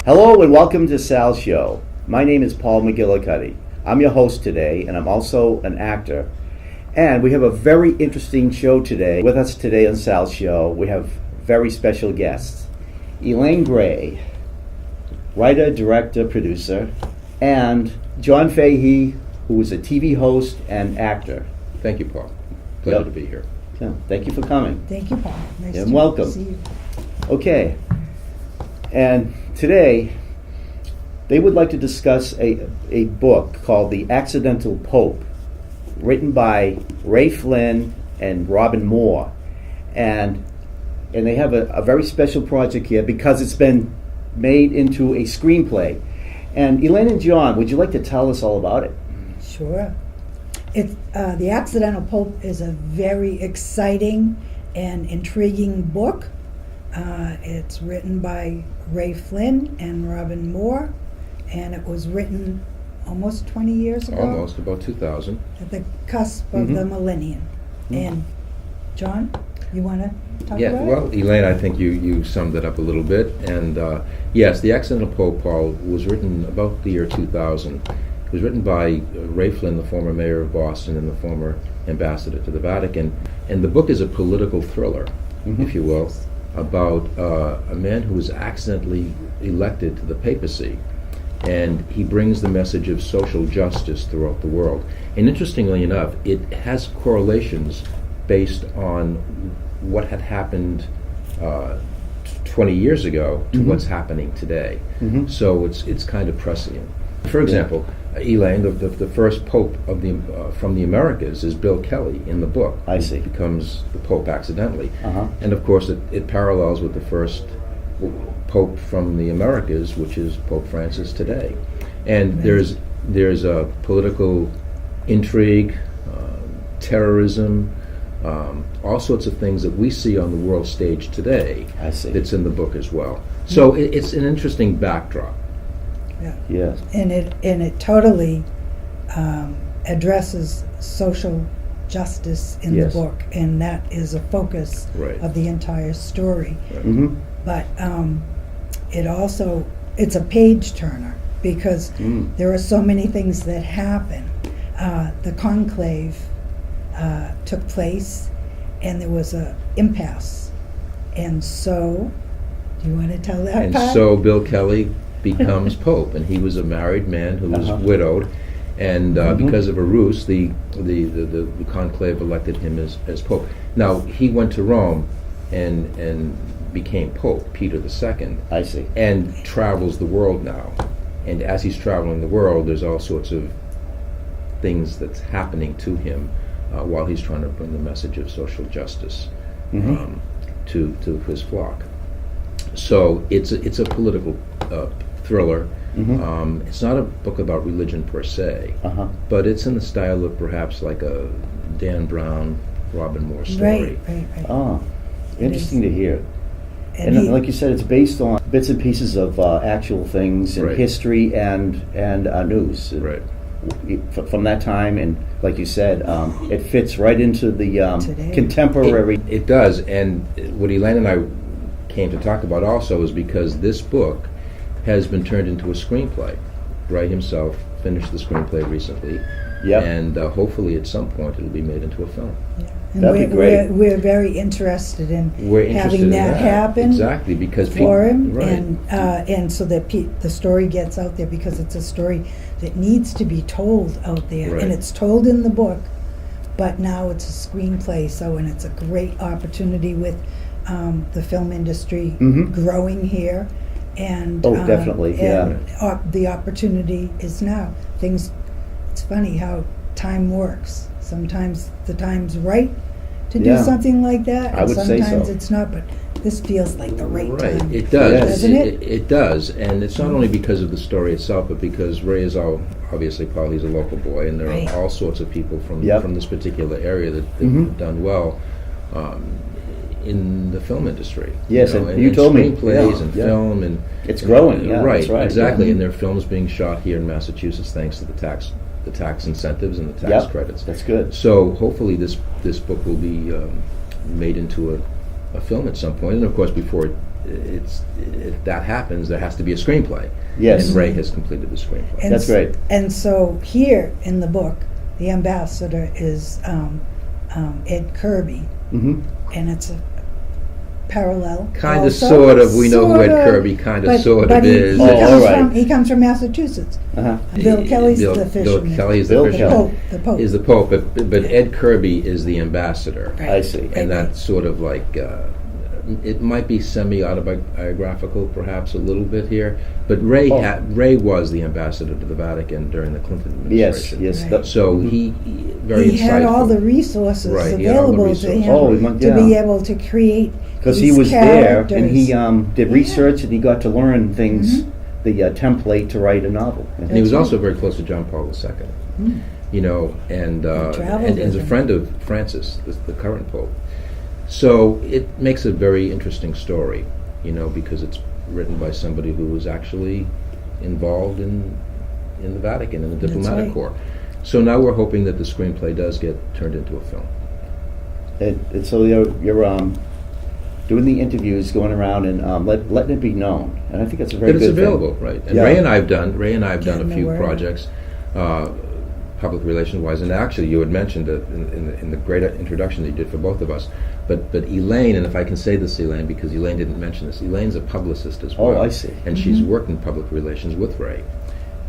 Hello and welcome to Sal's Show. My name is Paul McGillicuddy. I'm your host today, and I'm also an actor. And we have a very interesting show today. With us today on Sal's Show, we have very special guests. Elaine Gray, writer, director, producer, and John Fahey, who is a TV host and actor. Thank you, Paul. Pleasure to be here. So, thank you for coming. Thank you, Paul. Nice And to welcome. see you. Okay. And today, they would like to discuss a book called The Accidental Pope, written by Ray Flynn and Robin Moore. And they have a very special project here because it's been made into a screenplay. And Elaine and John, would you like to tell us all about it? Sure. The Accidental Pope is a very exciting and intriguing book. It's written by Ray Flynn and Robin Moore, and it was written almost 20 years ago. Almost, about 2000. At the cusp of the millennium. And John, you want to talk about Well, it? Elaine, I think you summed it up a little bit. And yes, The Accidental Pope, Paul, was written about the year 2000. It was written by Ray Flynn, the former mayor of Boston and the former ambassador to the Vatican. And the book is a political thriller, if you will, about a man who was accidentally elected to the papacy. And he brings the message of social justice throughout the world. And interestingly enough, it has correlations based on what had happened 20 years ago to what's happening today. So it's kind of prescient. For example, Elaine, the first pope of from the Americas is Bill Kelly in the book. I see. He becomes the pope accidentally. Uh-huh. And of course it parallels with the first pope from the Americas, which is Pope Francis today. And there's a political intrigue, terrorism, all sorts of things that we see on the world stage today. I see. That's in the book as well. So it's an interesting backdrop. Yeah. Yes. And it totally addresses social justice in Yes. the book, and that is a focus Right. of the entire story. Mm-hmm. But it's a page turner because there are so many things that happen. The conclave took place, and there was a impasse, and so do you want to tell that And part? so Bill Kelly becomes pope, and he was a married man who was widowed, and because of a ruse, the conclave elected him as pope. Now he went to Rome and became Pope Peter II. I see. And travels the world now. And as he's traveling the world, there's all sorts of things that's happening to him while he's trying to bring the message of social justice to his flock. So it's a political thriller. It's not a book about religion per se, but it's in the style of perhaps like a Dan Brown, Robin Moore story. Right. Oh, interesting to hear. And And like you said, it's based on bits and pieces of actual things in Right. history and news. Right. From that time, and like you said, it fits right into the Today. contemporary. It does, and what Elaine and I came to talk about also is because this book has been turned into a screenplay. Ray himself finished the screenplay recently, and hopefully at some point it'll be made into a film. And That'd be great. We're very interested in having that happen. Exactly, because for him, right. and so that the story gets out there, because it's a story that needs to be told out there, Right. and it's told in the book, but now it's a screenplay. And it's a great opportunity with the film industry growing here, and definitely, the opportunity is now. It's funny how time works. Sometimes the time's right to do something like that, I and would say sometimes so. it's not. But this feels like the right time. It does, doesn't it? It does, and it's not only because of the story itself, but because Ray is obviously Paul. He's a local boy, and there Right. are all sorts of people from this particular area that have done well in the film industry. Yes, and you told me. screenplays and film, and it's growing. right, that's right. exactly. And there are films being shot here in Massachusetts thanks to the tax incentives and the tax credits. That's good. So hopefully this book will be made into a film at some point, and of course before that happens, there has to be a screenplay. Yes. And Ray has completed the screenplay. And That's great. And so here in the book, the ambassador is Ed Kirby, and it's a parallel. Kind of, also. sort of. We know who Ed Sort of, Kirby kind of, but- sort but of he, is. He, Oh, comes all right. from, he comes from Massachusetts. Bill Kelly's Bill- the fisherman. Bill Kelly is the Bill fisherman. Kelly. The Pope. Is the Pope, but Ed Kirby is the ambassador. Right. I see. Right. And that's sort of like, it might be semi-autobiographical perhaps a little bit here, but Ray Oh. Ray was the ambassador to the Vatican during the Clinton Yes, administration. yes. Right. that- So he very He had insightful. all the resources Right, he had all the available to resources. him Oh, he went- to be yeah. able to create Because he these was there, and characters. he did Yeah. research, and he got to learn things, the template to write a novel. And he was That's also very close to John Paul II. You know, and traveled is with a him. friend of Francis, the current Pope. So it makes a very interesting story, you know, because it's written by somebody who was actually involved in the Vatican, in the That's diplomatic right. corps. So now we're hoping that the screenplay does get turned into a film. And so you're doing the interviews, going around and letting it be known, and I think that's a very But good it's thing. available, right? And Yeah. Ray and I have done a Getting the few word out. projects, public relations wise, and actually you had mentioned that in the great introduction that you did for both of us. But Elaine, and if I can say this, Elaine, because Elaine didn't mention this, Elaine's a publicist as well. Oh, I see. And she's worked in public relations with Ray.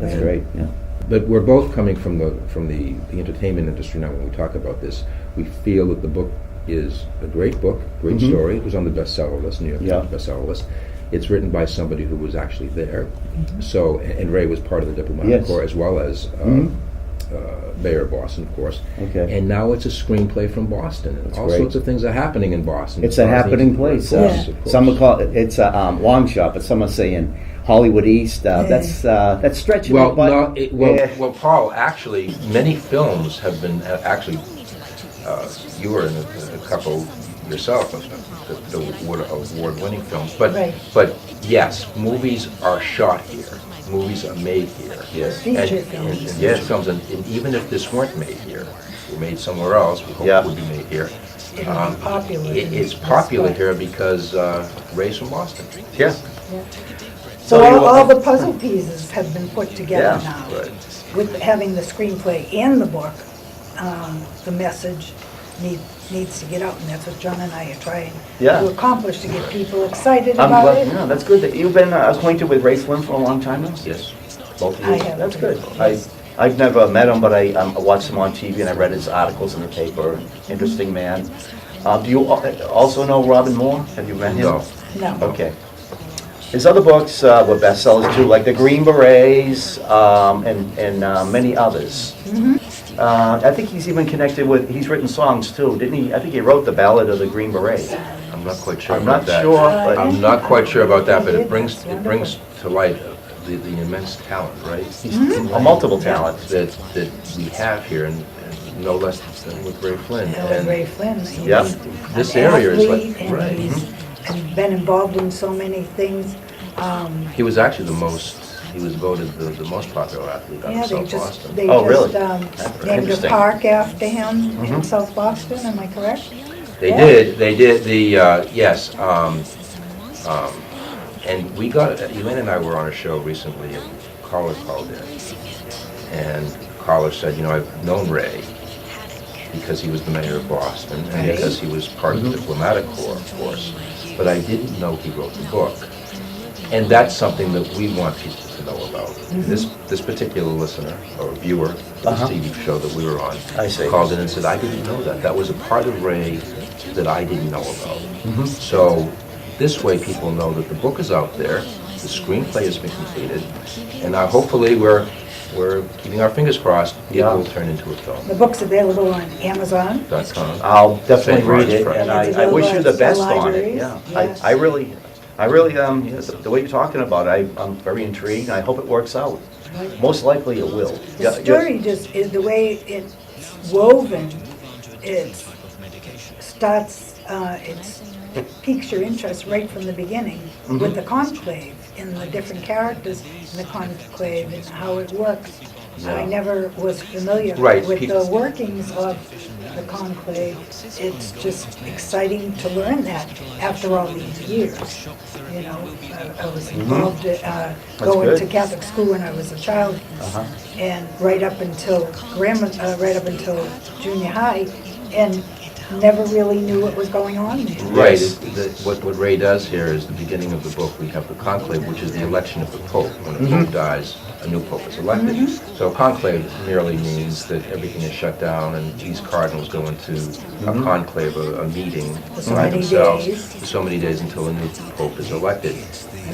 That's Right. great. Yeah. But we're both coming from the entertainment industry now. When we talk about this, we feel that the book is a great book, great story. It was on the bestseller list, New York Times bestseller list. It's written by somebody who was actually there. So, and Ray was part of the diplomatic Yes. corps as well as Mayor of Boston, of course. Okay. And now it's a screenplay from Boston. And That's all great. sorts of things are happening in Boston. It's a happening place. Of course, Yeah. of course. Some would call it, it's a long shot, but some are saying Hollywood East. That's stretching Well, it, but no, yeah. well, Paul. Actually, many films have been actually. You were in a couple yourself, the award-winning films. But Right. but yes, movies are shot here. Movies are made here. Yes. Feature And films. yes, films, and even if this weren't made here, were made somewhere else, we hope Yeah. it would be made here. It would be popular in It's this popular spot. here because Ray's from Boston. Yeah. So So all, you- all the puzzle pieces have been put together Yeah. now. Right. With having the screenplay and the book, the message needs to get out, and that's what John and I are trying Yeah. to accomplish, to get people excited I'm about glad, it. yeah, that's good. That you've been acquainted with Ray Flynn for a long time now? Yes. Both of I you? have. That's good. Yes. I've never met him, but I watched him on TV and I read his articles in the paper. Interesting man. Do you also know Robin Moore? Have you met him? No. No. Okay. His other books were bestsellers too, like The Green Berets and many others. I think he's even connected with, he's written songs too, didn't he? I think he wrote the Ballad of the Green Beret. I'm not quite sure I'm about not that. sure, but I'm not quite sure about that, but He it did. brings That's it brings to light the immense talent, right? a multiple talent. That we have here, and no less than with Ray Flynn. And Ray Flynn, he's Yeah. This an area is like- athlete, and right. he's and been involved in so many things. He was actually he was voted the most popular athlete out Yeah, of they South just, Boston. they Oh, really? just named a interesting. park after him in South Boston, am I correct? They Yeah. did yes. And we got, Elaine and I were on a show recently, and caller called in. And caller said, I've known Ray because he was the mayor of Boston, and Right. because he was part of the diplomatic corps, of course. But I didn't know he wrote the book. And that's something that we want people to know about. This particular listener, or viewer, of the TV show that we were on, I see. called in and said, I didn't know that. That was a part of Ray that I didn't know about. So this way people know that the book is out there, the screenplay has been completed, and now hopefully we're keeping our fingers crossed, it Yeah. will turn into a film. The book's available on Amazon. .com. I'll definitely St. read Mark's it, Press. and As I well wish you as the the best on it. libraries, Yeah, yes. I really, yes, the way you're talking about it, I'm very intrigued. I hope it works out. Most likely it will. The story just is the way it's woven. It starts. It piques your interest right from the beginning with the conclave and the different characters in the conclave and how it works. I never was familiar Right, with pe- the workings of the conclave. It's just exciting to learn that after all these years. You know, I was involved going good. to Catholic school when I was a child, Uh-huh. and right up until junior high, and never really knew what was going on there. Right. Yes. What Ray does here is the beginning of the book. We have the conclave, which is the election of the Pope. When a Pope dies, a new Pope is elected. So conclave merely means that everything is shut down and these cardinals go into a conclave, a meeting For so by many themselves days. for so many days until a new Pope is elected.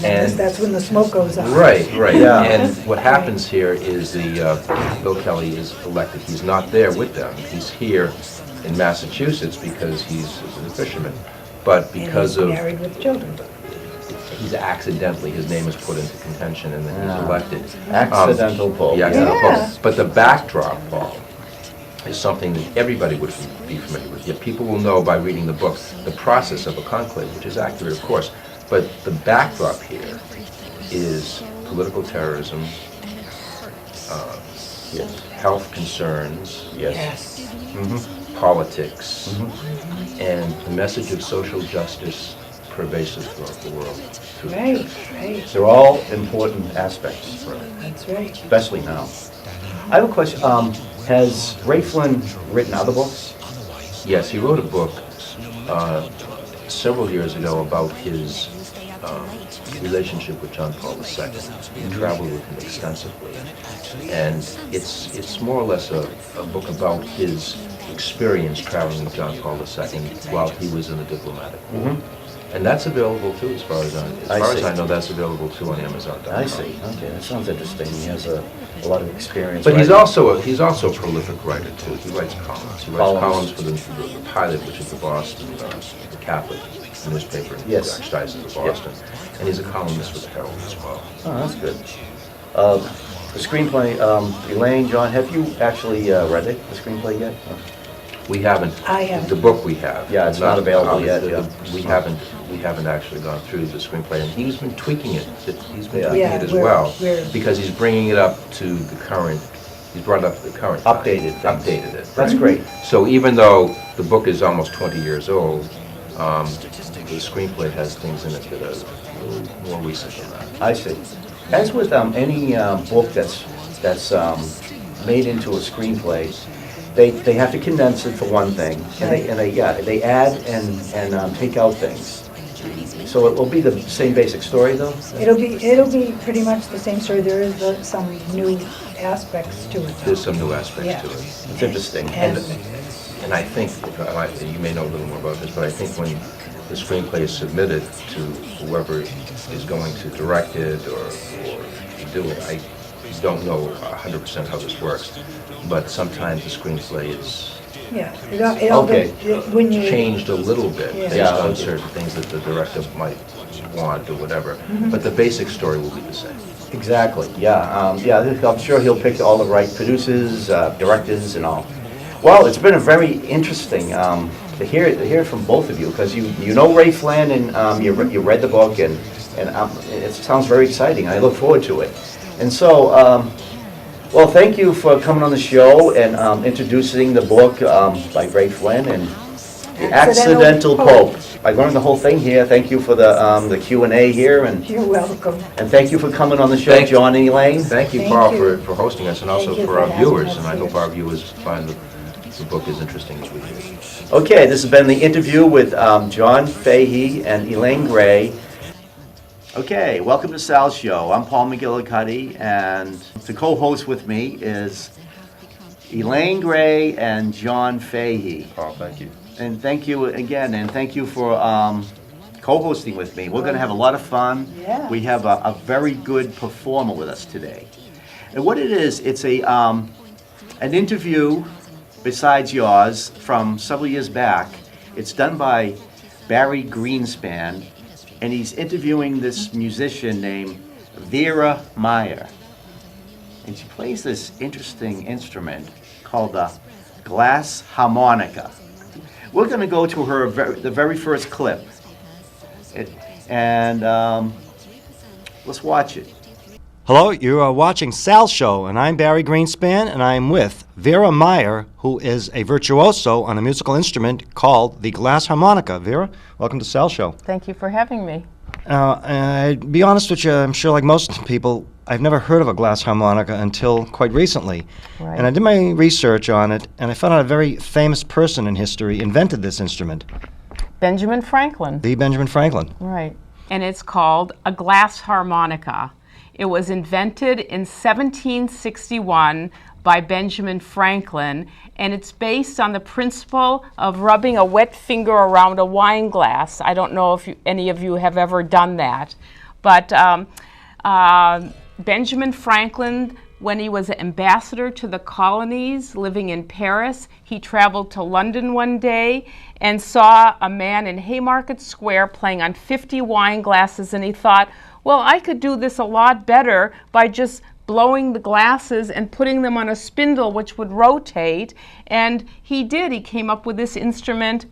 And that's when the smoke goes up. Right, right. Yeah. And what happens here is Bill Kelly is elected. He's not there with them. He's here in Massachusetts because he's a fisherman. But because and of, he's married with children. he's accidentally, his name is put into contention and then he's Ah. elected. Accidental Pope. Yeah, accidental Yeah. Pope. But the backdrop, Paul, is something that everybody would be familiar with. Yet people will know by reading the book the process of a conclave, which is accurate, of course. But the backdrop here is political terrorism, Yes. health concerns, Yes. politics, and the message of social justice pervasive throughout the world. through the Right, church. right. They're all important aspects, That's right. especially now. I have a question. Has Ray Flynn written other books? Yes, he wrote a book several years ago about his relationship with John Paul II. He traveled with him extensively, and it's more or less a book about his experience traveling with John Paul II while he was in the diplomatic corps. And that's available too, as far as I I know, that's available too on Amazon.com. I see. Okay, that sounds interesting. He has a lot of experience. But he's writing. also a prolific writer too. He writes columns. He writes columns for the Pilot, which is the Boston the Catholic newspaper in the Yes. Archdiocese of Boston, and he's a columnist for the Herald as well. Oh, that's good. The screenplay, Elaine, John, have you actually read it, the screenplay yet? We haven't. I haven't. The book we have. Yeah, it's not available yet, yeah. We haven't actually gone through the screenplay, and he's been tweaking it. He's been Yeah. tweaking Yeah, it as we're- well we're- because he's bringing it up to the current. He's brought it up to the current. time. Updated things. Updated it. That's right. great. So even though the book is almost 20 years old, the screenplay has things in it that are a little more recent than that. I see. As with any book that's made into a screenplay, they have to condense it for one thing, and they add and take out things. So it will be the same basic story, though. It'll be pretty much the same story. There is some new aspects to it. There's some new aspects Yeah. to it. It's interesting. And I think, you may know a little more about this, but I think when the screenplay is submitted to whoever is going to direct it or do it, I don't know 100% how this works, but sometimes the screenplay is Yeah. It all Okay. when you changed a little bit Yeah. based Yeah, on okay. certain things that the director might want or whatever, but the basic story will be the same. Exactly, yeah. I'm sure he'll pick all the right producers, directors, and all. Well, it's been a very interesting to hear from both of you, because you know Ray Flynn, and you read the book, and it sounds very exciting. I look forward to it. And so, well, thank you for coming on the show and introducing the book by Ray Flynn and The Accidental Pope. I learned the whole thing here. Thank you for the Q&A here, and You're welcome. thank you for coming on the show, Thank you. John and Elaine. Thank you, Thank Paul, you. for hosting us, and also Thank you for for our having viewers, us and I here. hope our viewers find the book as interesting as we do. Okay, this has been the interview with John Fahey and Elaine Gray. Okay, welcome to Sal's show. I'm Paul McGillicuddy, and the co-host with me is Elaine Gray and John Fahey. Paul, thank you. And thank you again, and thank you for co-hosting with me. We're going to have a lot of fun. Yeah. We have a very good performer with us today. And what it is, it's an interview besides yours from several years back. It's done by Barry Greenspan, and he's interviewing this musician named Vera Meyer. And she plays this interesting instrument called the glass harmonica. We're going to go to the very first clip, and let's watch it. Hello, you are watching Sal's Show, and I'm Barry Greenspan, and I'm with Vera Meyer, who is a virtuoso on a musical instrument called the glass harmonica. Vera, welcome to Sal's Show. Thank you for having me. I'd be honest with you, I'm sure like most people, I've never heard of a glass harmonica until quite recently. Right. And I did my research on it, and I found out a very famous person in history invented this instrument. Benjamin Franklin. The Benjamin Franklin. Right. And it's called a glass harmonica. It was invented in 1761 by Benjamin Franklin, and it's based on the principle of rubbing a wet finger around a wine glass. I don't know if any of you have ever done that, but Benjamin Franklin, when he was an ambassador to the colonies living in Paris, he traveled to London one day and saw a man in Haymarket Square playing on 50 wine glasses, and he thought, well, I could do this a lot better by just blowing the glasses and putting them on a spindle which would rotate. And he did. He came up with this instrument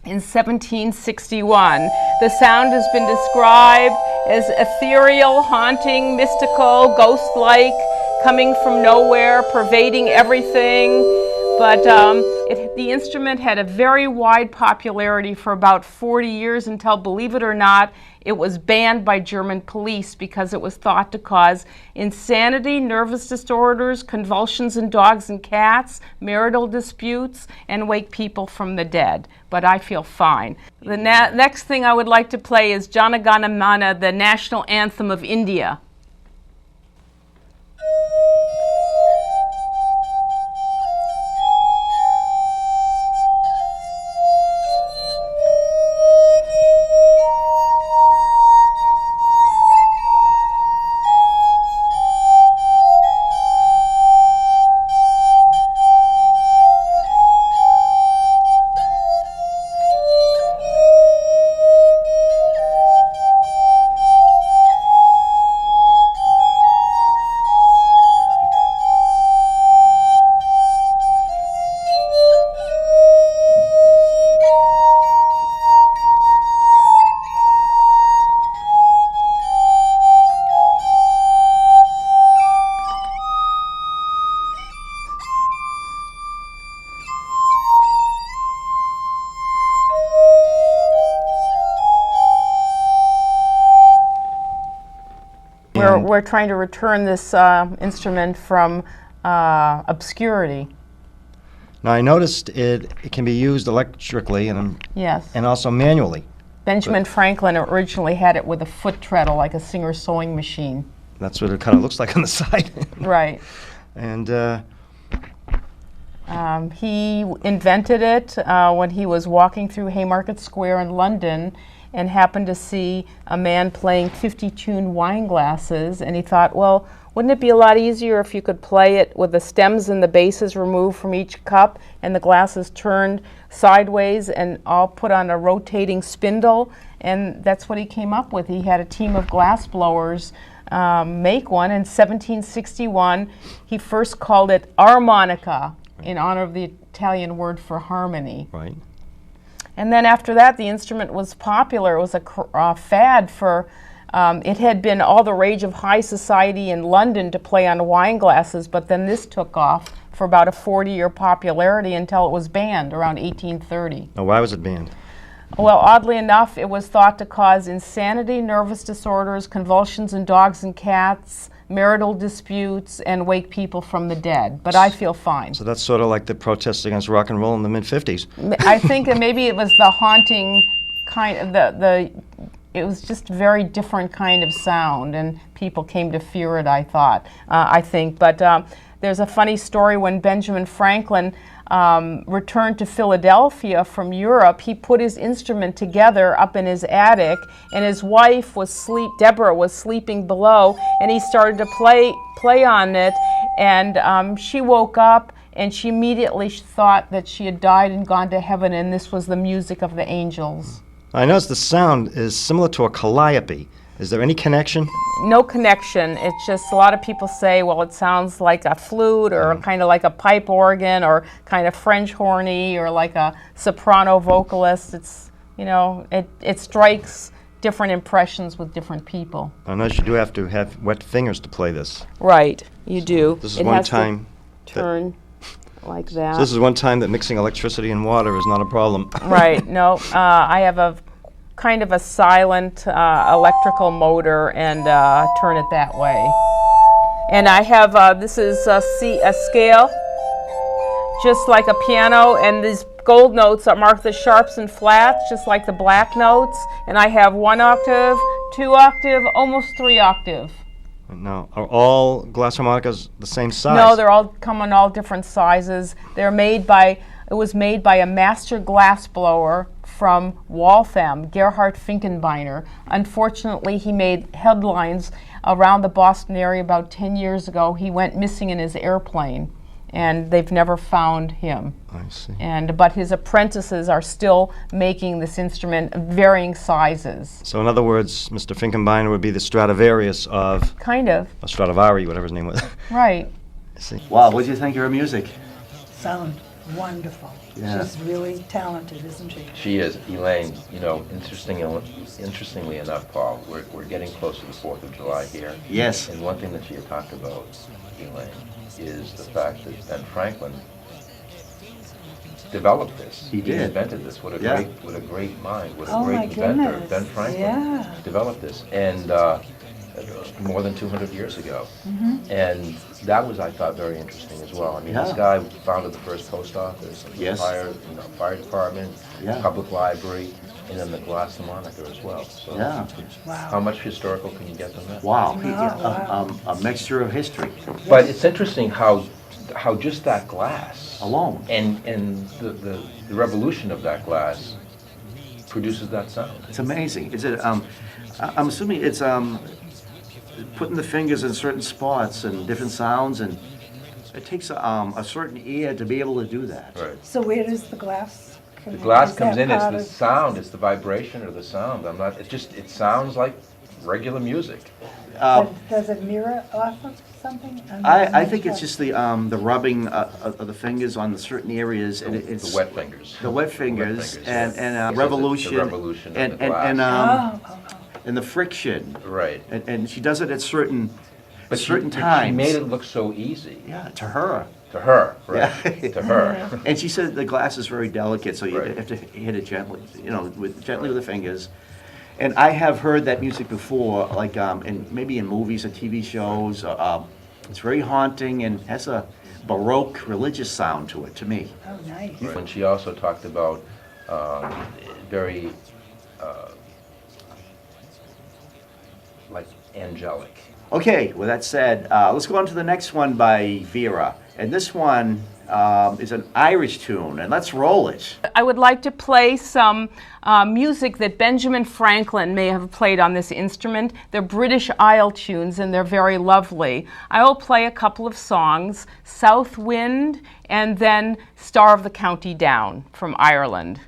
in 1761. The sound has been described as ethereal, haunting, mystical, ghost-like, coming from nowhere, pervading everything. But the instrument had a very wide popularity for about 40 years until, believe it or not, it was banned by German police because it was thought to cause insanity, nervous disorders, convulsions in dogs and cats, marital disputes, and wake people from the dead. But I feel fine. The next thing I would like to play is Jana Gana Mana, the national anthem of India. We're trying to return this instrument from obscurity. Now, I noticed it can be used electrically Yes. and also manually. Benjamin Franklin originally had it with a foot treadle, like a Singer sewing machine. That's what it kind of looks like on the side. Right. And He invented it when he was walking through Haymarket Square in London and happened to see a man playing 50-tune wine glasses, and he thought, well, wouldn't it be a lot easier if you could play it with the stems and the bases removed from each cup and the glasses turned sideways and all put on a rotating spindle? And that's what he came up with. He had a team of glass blowers make one. In 1761, he first called it armonica in honor of the Italian word for harmony. right. And then after that, the instrument was popular. It was a fad for, it had been all the rage of high society in London to play on wine glasses, but then this took off for about a 40-year popularity until it was banned around 1830. Now, why was it banned? Well, oddly enough, it was thought to cause insanity, nervous disorders, convulsions in dogs and cats, marital disputes, and wake people from the dead. But I feel fine. So that's sort of like the protests against rock and roll in the mid-50s. I think that maybe it was the haunting kind of it was just a very different kind of sound, and people came to fear it, I think. But there's a funny story when Benjamin Franklin returned to Philadelphia from Europe. He put his instrument together up in his attic, and his wife Deborah was sleeping below, and he started to play on it, and she woke up, and she immediately thought that she had died and gone to heaven, and this was the music of the angels. I noticed the sound is similar to a calliope. Is there any connection? No connection. It's just a lot of people say, well, it sounds like a flute or kind of like a pipe organ or kind of French horny or like a soprano vocalist. It's, it strikes different impressions with different people. I know you do have to have wet fingers to play this. Right, you do. This is one time. Turn like that. So this is one time that mixing electricity and water is not a problem. Right, no, I have a kind of a silent electrical motor and turn it that way. And I have, this is a scale, just like a piano, and these gold notes are marked the sharps and flats, just like the black notes. And I have 1 octave, 2 octave, almost 3 octave. Now, are all glass harmonicas the same size? No, they're all come in all different sizes. It was made by a master glass blower from Waltham, Gerhard Finkenbeiner. Unfortunately, he made headlines around the Boston area about 10 years ago. He went missing in his airplane, and they've never found him. I see. But his apprentices are still making this instrument of varying sizes. So in other words, Mr. Finkenbeiner would be the Stradivarius of, Kind of, or Stradivari, whatever his name was. right. I see. Wow, what did you think of her music? Sound wonderful. Yeah. She's really talented, isn't she? She is, Elaine. You know, interestingly enough, Paul, we're getting close to the 4th of July here. Yes. And one thing that she had talked about, Elaine, is the fact that Ben Franklin developed this. He did. Invented this. What a Yeah. great mind. What a Oh, great my inventor. goodness. Ben Franklin Yeah. developed this, and more than 200 years ago. And that was, I thought, very interesting as well. I mean, this Yeah. guy founded the first post office, Yes. fire department, Yeah. public library, and then the glass harmonica as well. So Yeah. how much historical can you get from that? Wow. wow. A mixture of history But it's interesting how just that glass alone. and the revolution of that glass produces that sound. It's amazing. Is it? I'm assuming it's putting the fingers in certain spots and different sounds, and it takes a certain ear to be able to do that. Right. So where does the glass come The in? glass Is comes that in, it's part the of- sound, it's the vibration or the sound. It sounds like regular music. Does it mirror off of something? I think it's just the rubbing of the fingers on the certain areas, and it's The wet fingers. the wet fingers, and Because revolution, the revolution of and the glass. and the friction, Right. and she does it at certain But certain she times. made it look so easy. Yeah, to her. To her, right. Yeah. To her. And she said the glass is very delicate, so you Right. have to hit it gently, gently with the fingers. And I have heard that music before, like maybe in movies or TV shows. It's very haunting and has a Baroque religious sound to it, to me. Oh, nice. When she also talked about very like angelic. Okay, with that said, let's go on to the next one by Vera. And this one is an Irish tune, and let's roll it. I would like to play some music that Benjamin Franklin may have played on this instrument. They're British Isle tunes, and they're very lovely. I will play a couple of songs, South Wind, and then Star of the County Down from Ireland.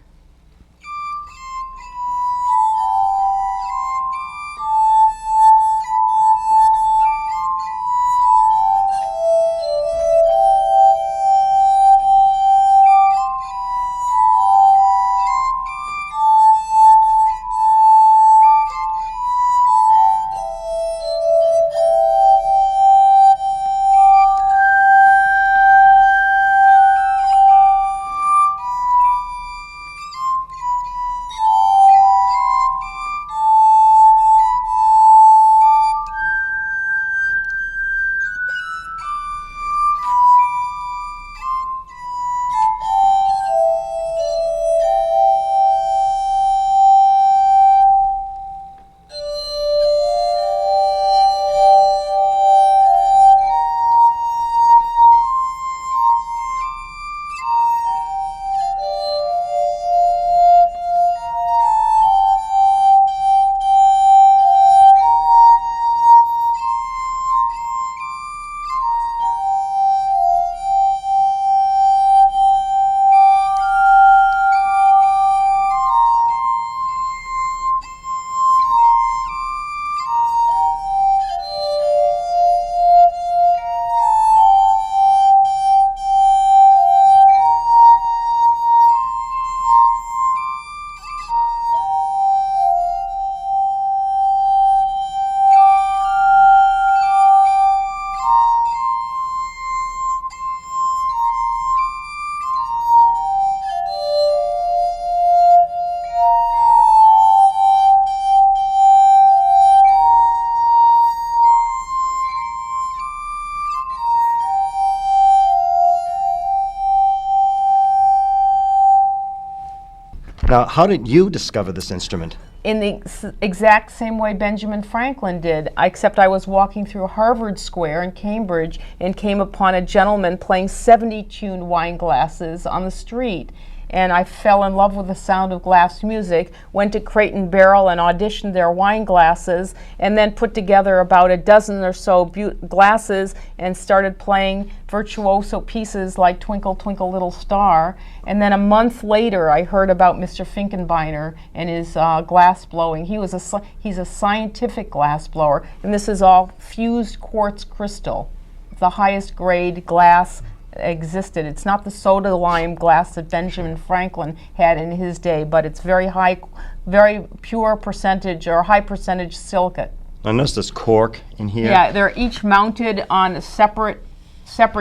Now, how did you discover this instrument? In the exact same way Benjamin Franklin did, except I was walking through Harvard Square in Cambridge and came upon a gentleman playing 70-tuned wine glasses on the street. And I fell in love with the sound of glass music, went to Crate and Barrel and auditioned their wine glasses, and then put together about a dozen or so glasses and started playing virtuoso pieces like Twinkle, Twinkle, Little Star. And then a month later, I heard about Mr. Finkenbeiner and his glass blowing. He's a scientific glass blower, and this is all fused quartz crystal, the highest grade glass existed. It's not the soda lime glass that Benjamin Franklin had in his day, but it's very high, very pure percentage or high percentage silicate. I noticed this cork in here. Yeah, they're each mounted on a separate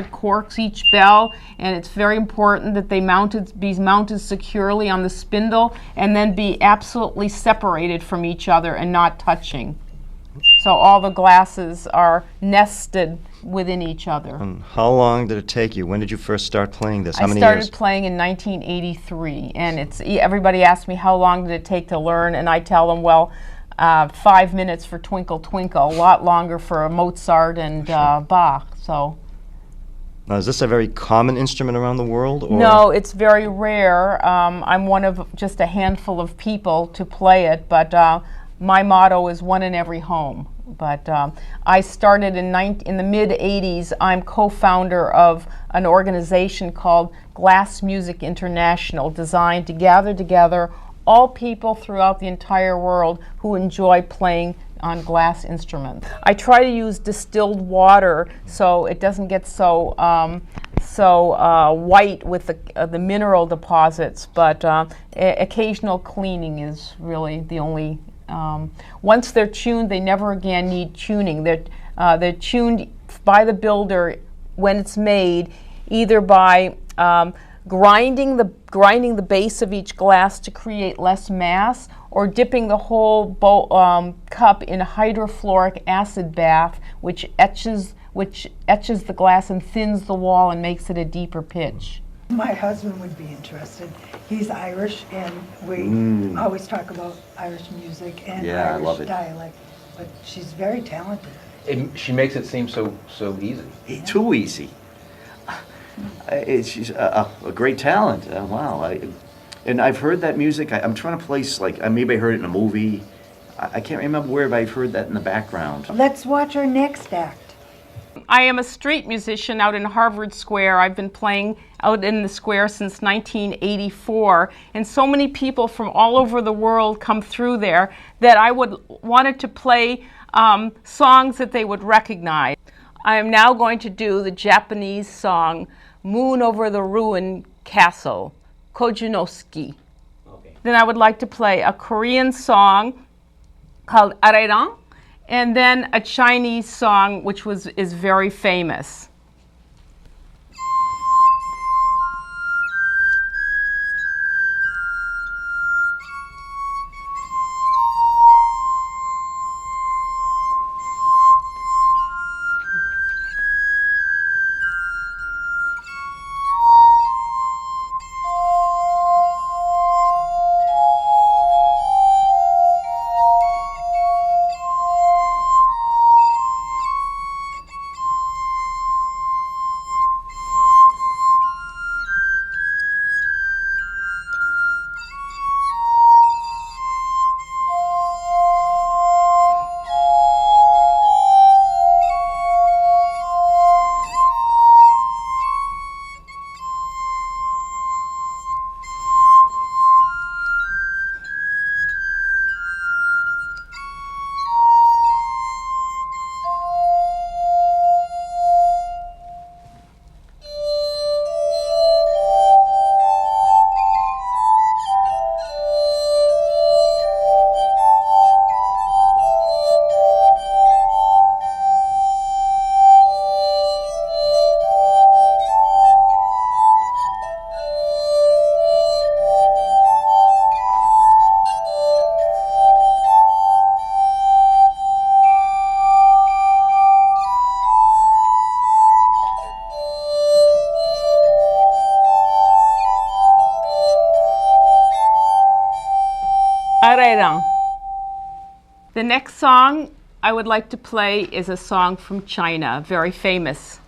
corks, each bell, and it's very important that they be mounted securely on the spindle and then be absolutely separated from each other and not touching. So all the glasses are nested within each other. And how long did it take you? When did you first start playing this? How I many started years? playing in 1983, and everybody asks me how long did it take to learn, and I tell them, well, 5 minutes for Twinkle Twinkle, a lot longer for Mozart and Bach. So. Now, is this a very common instrument around the world? Or? No, it's very rare. I'm one of just a handful of people to play it, but my motto is one in every home. But I started in the mid-'80s. I'm co-founder of an organization called Glass Music International, designed to gather together all people throughout the entire world who enjoy playing on glass instruments. I try to use distilled water so it doesn't get so white with the mineral deposits, but occasional cleaning is really the only. Once they're tuned, they never again need tuning. They're tuned by the builder when it's made, either by grinding the base of each glass to create less mass, or dipping the whole cup in a hydrofluoric acid bath, which etches the glass and thins the wall and makes it a deeper pitch. My husband would be interested. He's Irish, and we always talk about Irish music and Yeah, I love Irish it. dialect. But she's very talented. She makes it seem so easy. Too easy. She's a great talent. Wow. And I've heard that music. I'm trying to place, maybe I heard it in a movie. I can't remember where, but I've heard that in the background. Let's watch our next act. I am a street musician out in Harvard Square. I've been playing out in the square since 1984, and so many people from all over the world come through there that I wanted to play songs that they would recognize. I am now going to do the Japanese song Moon Over the Ruined Castle, Kojunosuke. Okay. Then I would like to play a Korean song called Areran, and then a Chinese song which is very famous. The next song I would like to play is a song from China, very famous.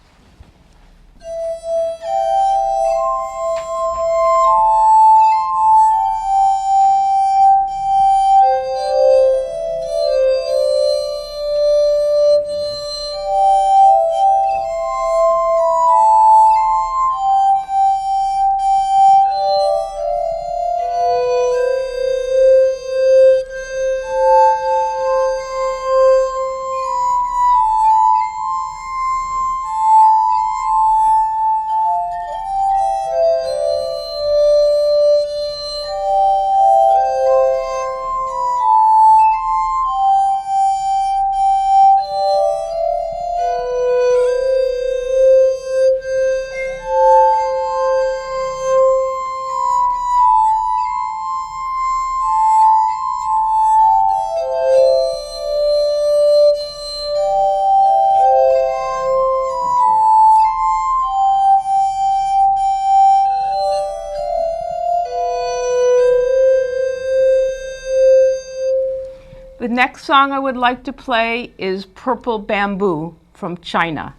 The next song I would like to play is Purple Bamboo from China.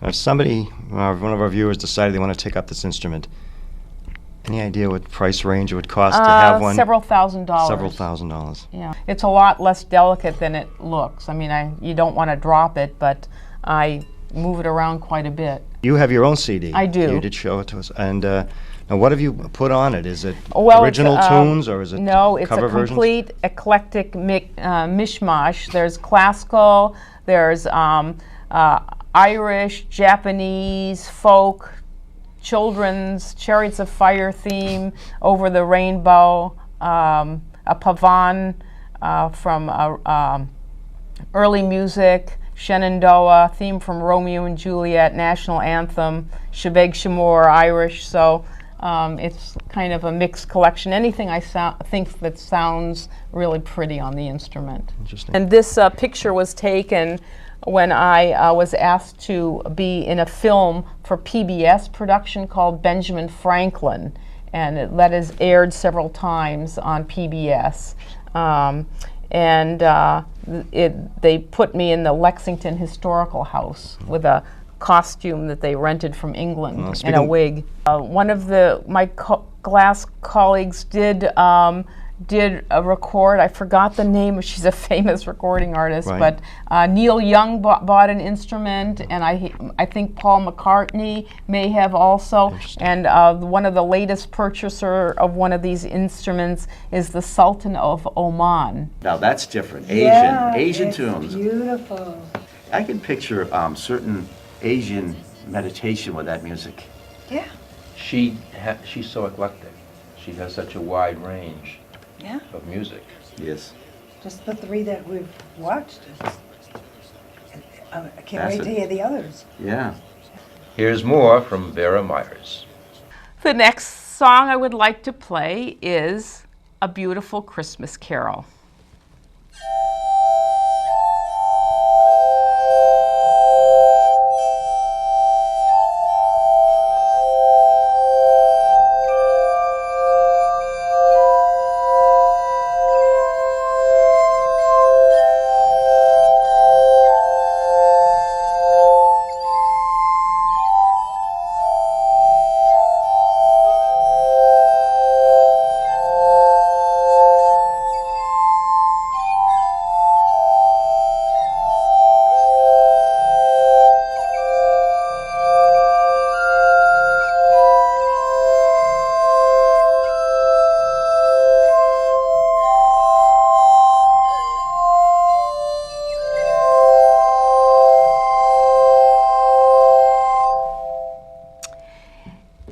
If somebody, one of our viewers, decided they want to take up this instrument, any idea what price range it would cost to have one? Several $1,000s. Several $1,000s. Yeah, it's a lot less delicate than it looks. I mean, you don't want to drop it, but I move it around quite a bit. You have your own CD. I do. You did show it to us. And now what have you put on it? Is it Well, original tunes or is it no, it's cover a versions? complete eclectic mishmash. There's classical, there's Irish, Japanese, folk, children's, Chariots of Fire theme, Over the Rainbow, a pavan from early music, Shenandoah, theme from Romeo and Juliet, national anthem, Shebeg Shemor, Irish. So it's kind of a mixed collection. Anything I think that sounds really pretty on the instrument. Interesting. And this picture was taken when I was asked to be in a film for PBS production called Benjamin Franklin, and that is aired several times on PBS. They put me in the Lexington Historical House with a costume that they rented from England and a wig. One of my glass colleagues did a record. I forgot the name. She's a famous recording artist, right. But Neil Young bought an instrument, and I think Paul McCartney may have also. And one of the latest purchaser of one of these instruments is the Sultan of Oman. Now that's different. Asian it's tunes. Beautiful. I can picture certain Asian meditation with that music. Yeah, She's so eclectic. She has such a wide range yeah. of music. Yes. Just the three that we've watched. I can't That's wait to it. hear the others. Yeah. Here's more from Vera Myers. The next song I would like to play is A Beautiful Christmas Carol.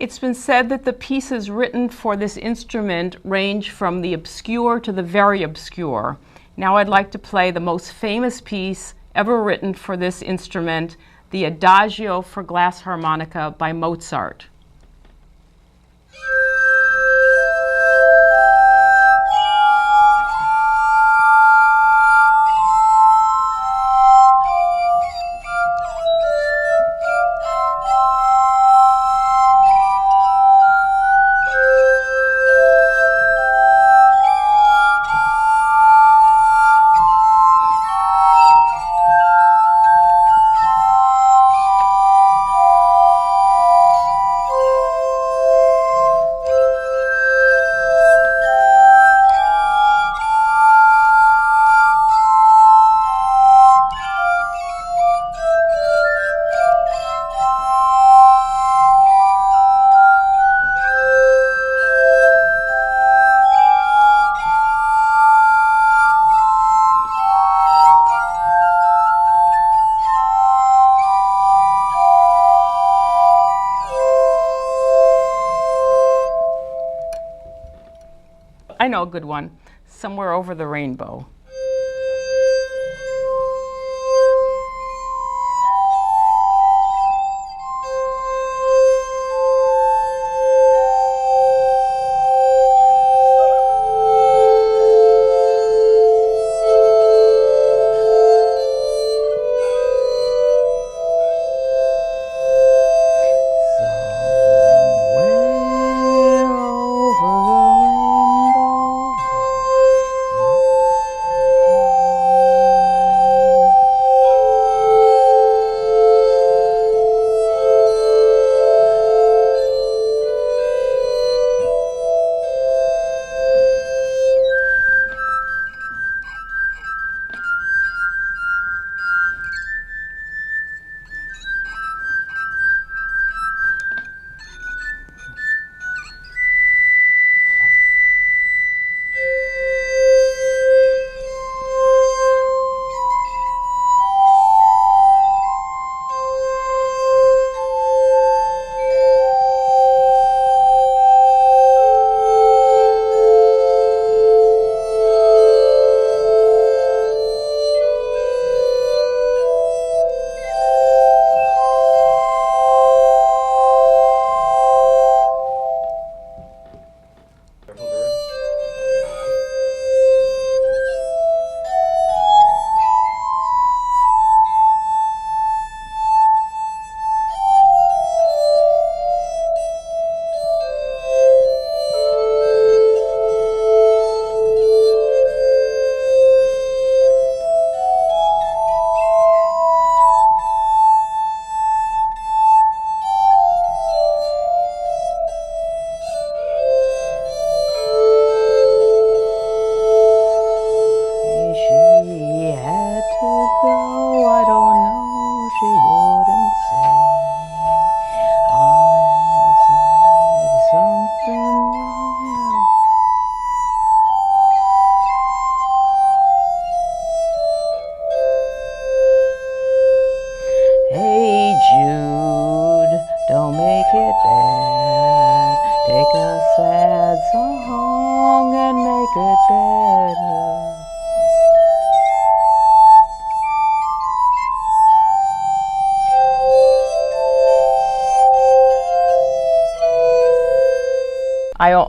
It's been said that the pieces written for this instrument range from the obscure to the very obscure. Now I'd like to play the most famous piece ever written for this instrument, the Adagio for Glass Harmonica by Mozart. I know a good one, Somewhere Over the Rainbow.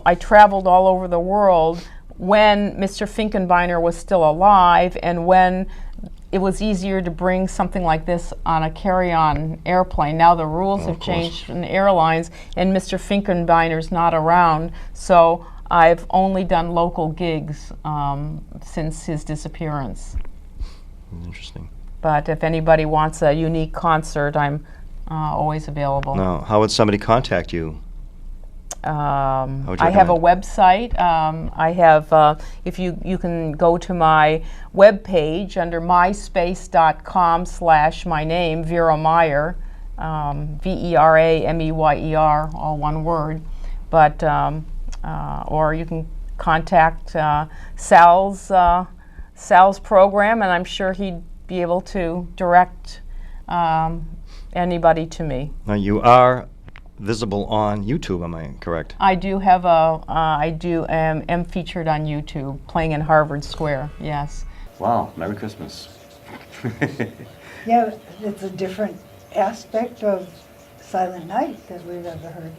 I traveled all over the world when Mr. Finkenbeiner was still alive and when it was easier to bring something like this on a carry-on airplane. Now the rules have changed in airlines and Mr. Finkenbeiner's not around, so I've only done local gigs since his disappearance. Interesting. But if anybody wants a unique concert, I'm always available. Now, how would somebody contact you? I have a website. I have, if you can go to my web page under myspace.com/my name, Vera Meyer, VERAMEYER, all one word. But, or you can contact Sal's program, and I'm sure he'd be able to direct anybody to me. Now, you are visible on YouTube, am I correct? I do have am featured on YouTube, playing in Harvard Square, yes. Wow, Merry Christmas. Yeah, it's a different aspect of Silent Night that we've ever heard.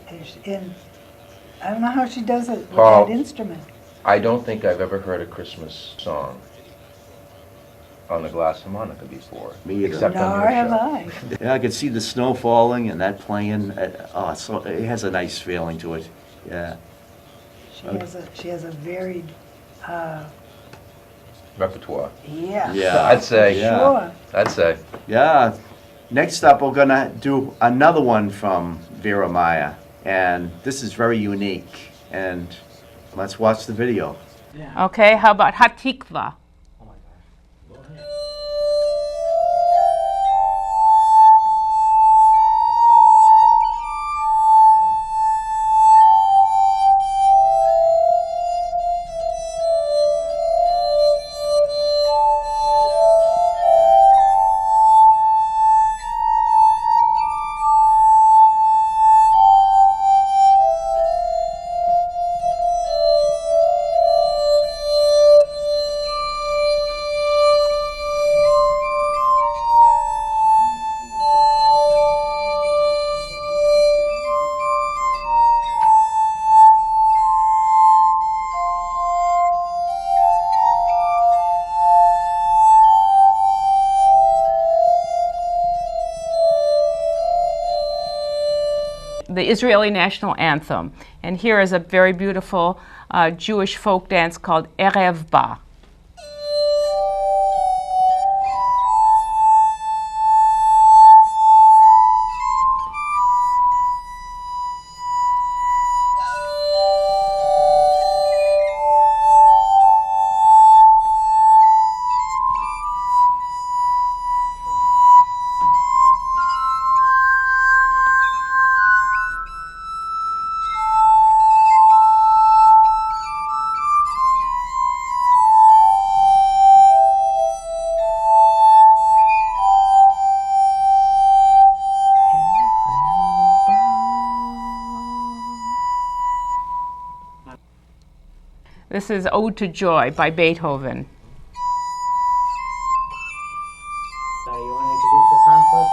I don't know how she does it with Paul. that instrument. I don't think I've ever heard a Christmas song on the glass harmonica before. Me either. Except on Nor your have show. I. Yeah, I could see the snow falling and that playing. So it has a nice feeling to it. Yeah. She has a varied, Repertoire. yeah. Yeah. I'd say. Yeah. Sure. I'd say. Yeah. Next up, we're gonna do another one from Vera Meyer, and this is very unique. And let's watch the video. Okay, how about Hatikva? The Israeli national anthem. And here is a very beautiful Jewish folk dance called Erev Ba. This is Ode to Joy by Beethoven. Sorry, you want to introduce the song first?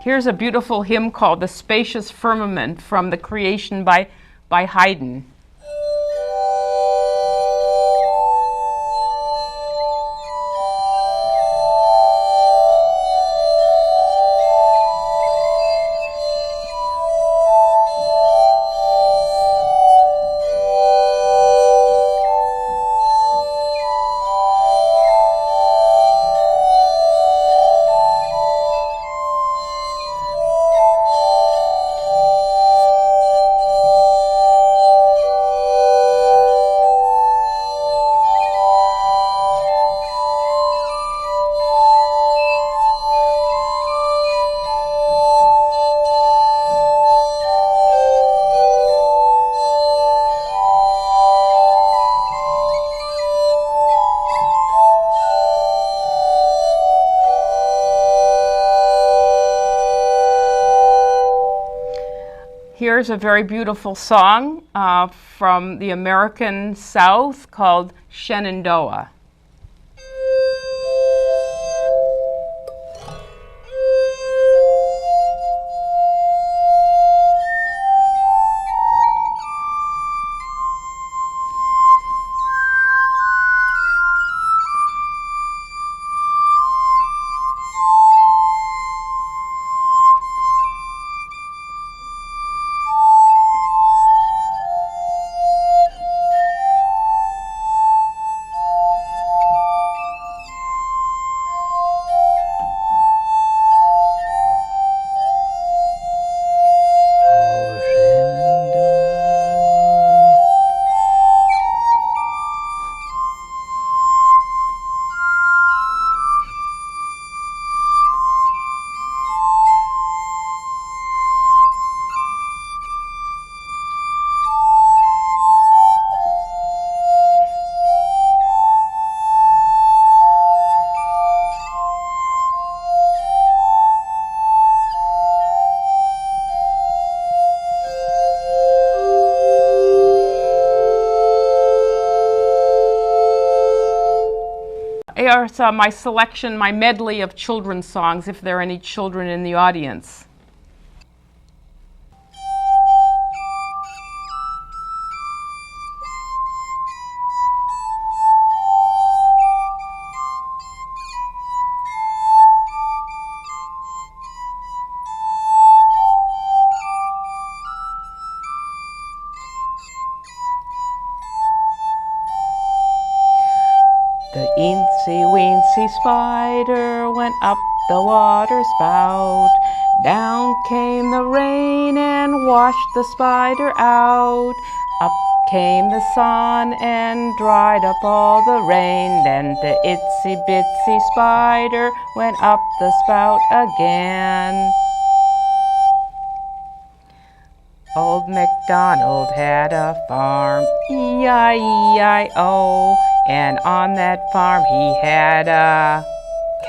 Here's a beautiful hymn called The Spacious Firmament from the Creation by Haydn. Here's a very beautiful song from the American South called Shenandoah. play us my selection, my medley of children's songs, if there are any children in the audience. The eensy weensy spider went up the water spout. Down came the rain and washed the spider out. Up came the sun and dried up all the rain. Then the itsy bitsy spider went up the spout again. Old MacDonald had a farm, E-I-E-I-O, and on that farm he had a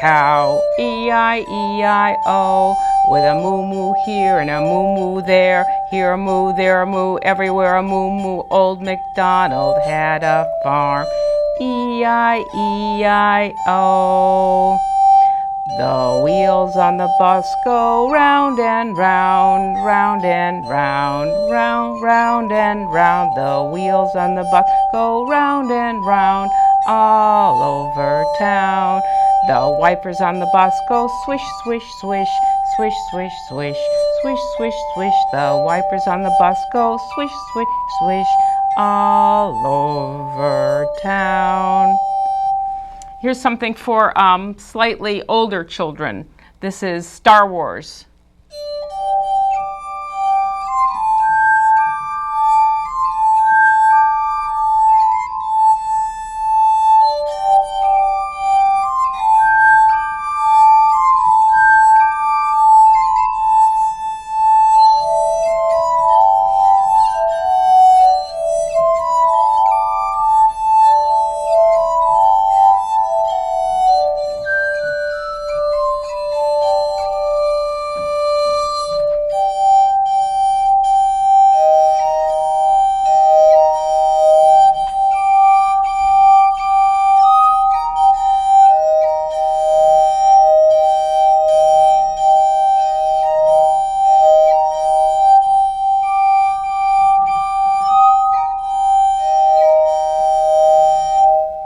cow, E-I-E-I-O, with a moo-moo here and a moo-moo there, here a moo, there a moo, everywhere a moo-moo. Old MacDonald had a farm, E-I-E-I-O. The wheels on the bus go round and round, round and round, round, round and round. The wheels on the bus go round and round all over town. The wipers on the bus go swish, swish, swish, swish, swish, swish, swish, swish, swish. The wipers on the bus go swish, swish, swish all over town. Here's something for slightly older children. This is Star Wars.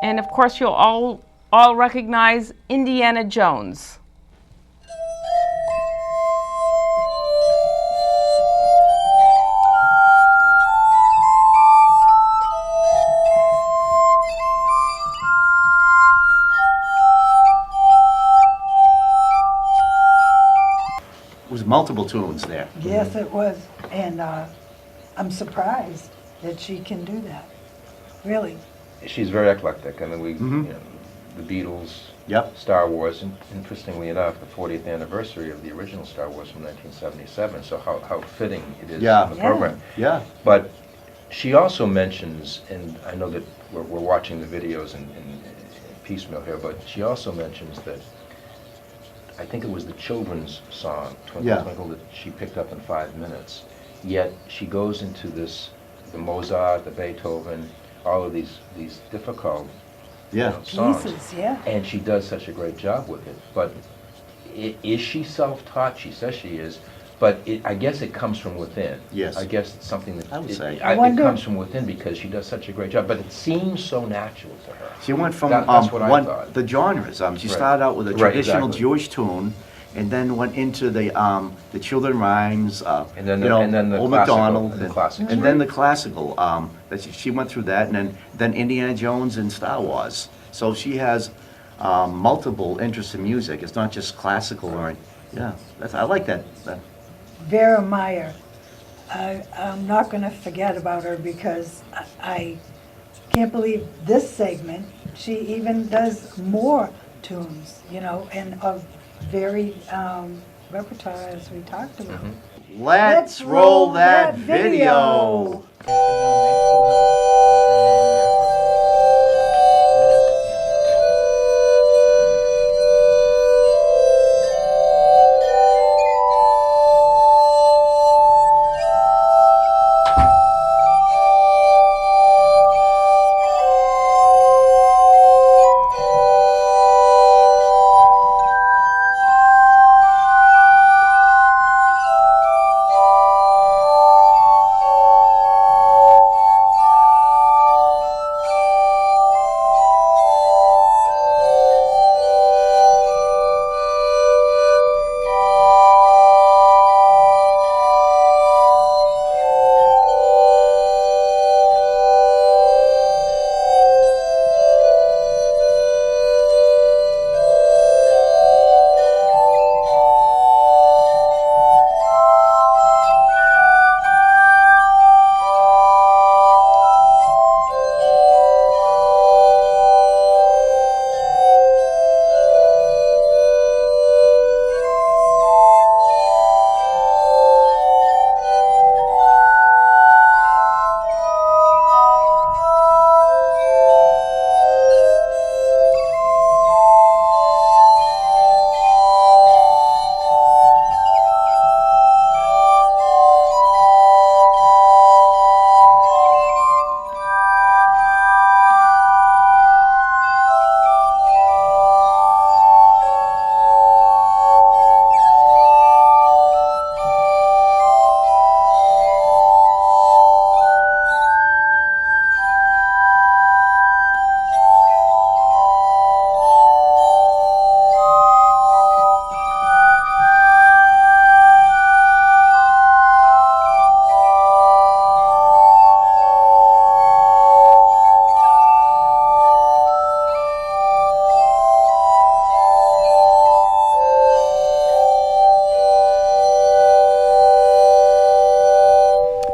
And of course, you'll all recognize Indiana Jones. It was multiple tunes there. Yes, it was. And I'm surprised that she can do that. Really. She's very eclectic. I mean, Mhm. you know, the Beatles, Yep. Star Wars, and interestingly enough, the 40th anniversary of the original Star Wars from 1977. So how fitting it is Yeah. in the Yeah. program. Yeah. But she also mentions, and I know that we're watching the videos in piecemeal here, but she also mentions that I think it was the children's song, Twinkle Yeah. Twinkle, that she picked up in 5 minutes. Yet she goes into this, the Mozart, the Beethoven, all of these difficult Yeah. songs. Pieces, yeah. And she does such a great job with it. But is she self-taught? She says she is. But I guess it comes from within. Yes. I guess it's something that I would say. I it wonder- comes from within because she does such a great job. But it seems so natural to her. She went from That's what I thought. the genres. She Right. started out with a Right, traditional exactly. Jewish tune, and then went into the children rhymes. And then the- you know, and then the Old classical, MacDonald, and the classics. and then the classical. That she went through that, and then Indiana Jones and Star Wars. So she has multiple interests in music. It's not just classical or yeah. I like that. Vera Meyer. I'm not going to forget about her because I can't believe this segment. She even does more tunes, you know, and of very repertoire as we talked about. Let's roll that video.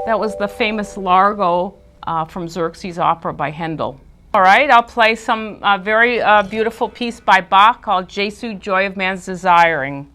That was the famous Largo from Xerxes' opera by Handel. All right, I'll play some very beautiful piece by Bach called Jesu, Joy of Man's Desiring.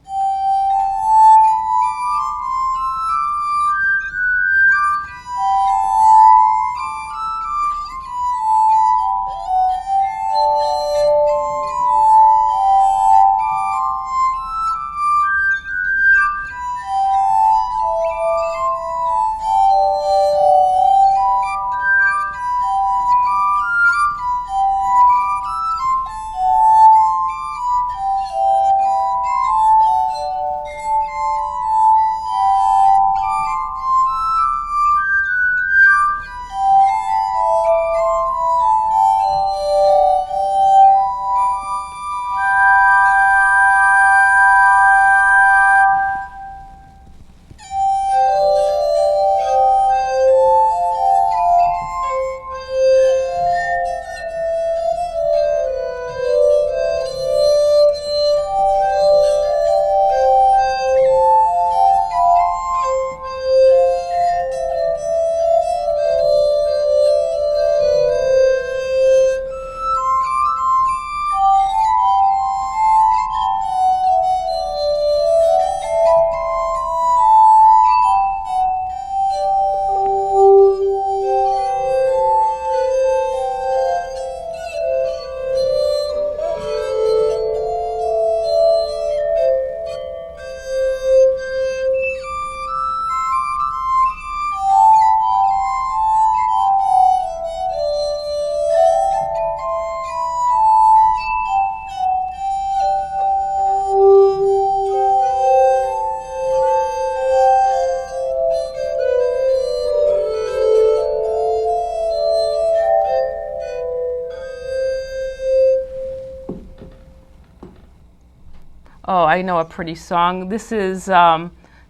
Oh, I know a pretty song. This is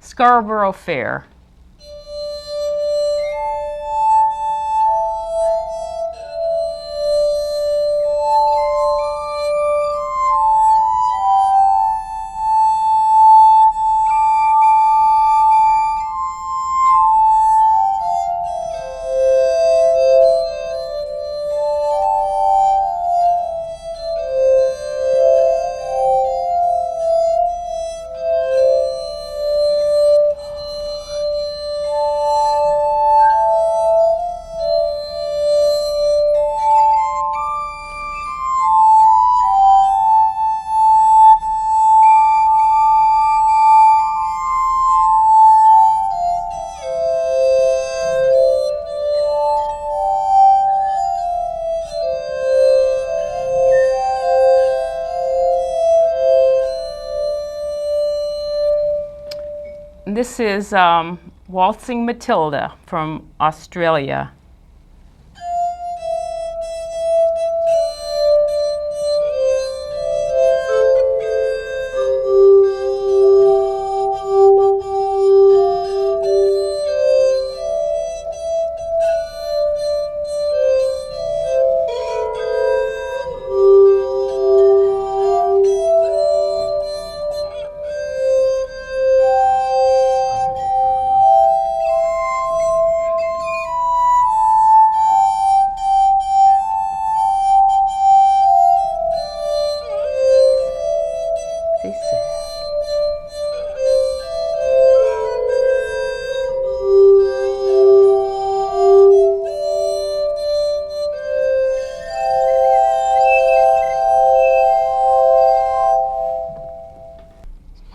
Scarborough Fair. This is Waltzing Matilda from Australia.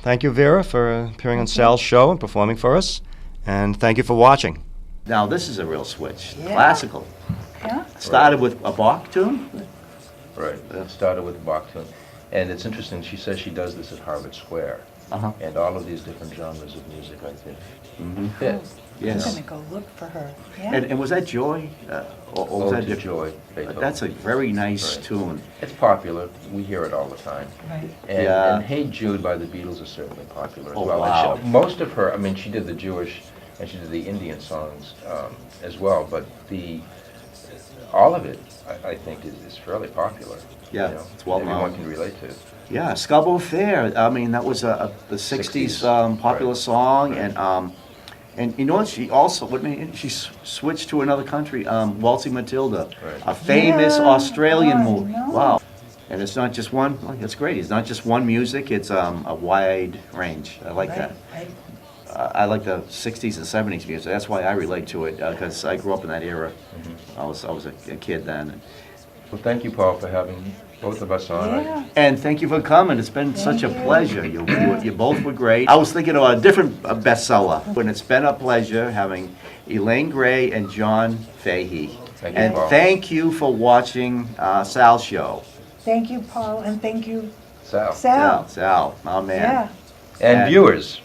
Thank you, Vera, for appearing on Sal's show and performing for us. And thank you for watching. Now, this is a real switch. Yeah. Classical. Yeah. Started with a Bach tune. Right. It started with the Bach tune. And it's interesting, she says she does this at Harvard Square. Uh-huh. And all of these different genres of music, I think, Mhm. fit. Yes. I'm gonna go look for her. Yeah. And was that Joy? Or was Ode that to different? Joy, Beethoven. That's a very nice Right. tune. It's popular. We hear it all the time. Right. And, Yeah. and Hey Jude by the Beatles is certainly popular as Oh, well. wow. And most of her, I mean, she did the Jewish and she did the Indian songs as well, but all of it, I think, is fairly popular. Yeah, it's well everyone known. can relate to. Yeah, Scarborough Fair. I mean, that was the 60s 60s, popular right. song, Right. And you know what? She also, switched to another country, Waltzing Matilda, Right. a famous Yeah. Australian I movie. know. Wow. And it's not just one, well, it's great. It's not just one music, it's a wide range. I like that. Right. I like the 60s and 70s music. That's why I relate to it, because I grew up in that era. I was a kid then. Well, thank you, Paul, for having both of us on. Yeah. And thank you for coming. It's been such a pleasure. You both were great. I was thinking of a different bestseller. And it's been a pleasure having Elaine Gray and John Fahey. Thank you, And Paul. thank you for watching Sal's show. Thank you, Paul, and thank you, Sal. Sal. Sal, my man. Yeah. And viewers,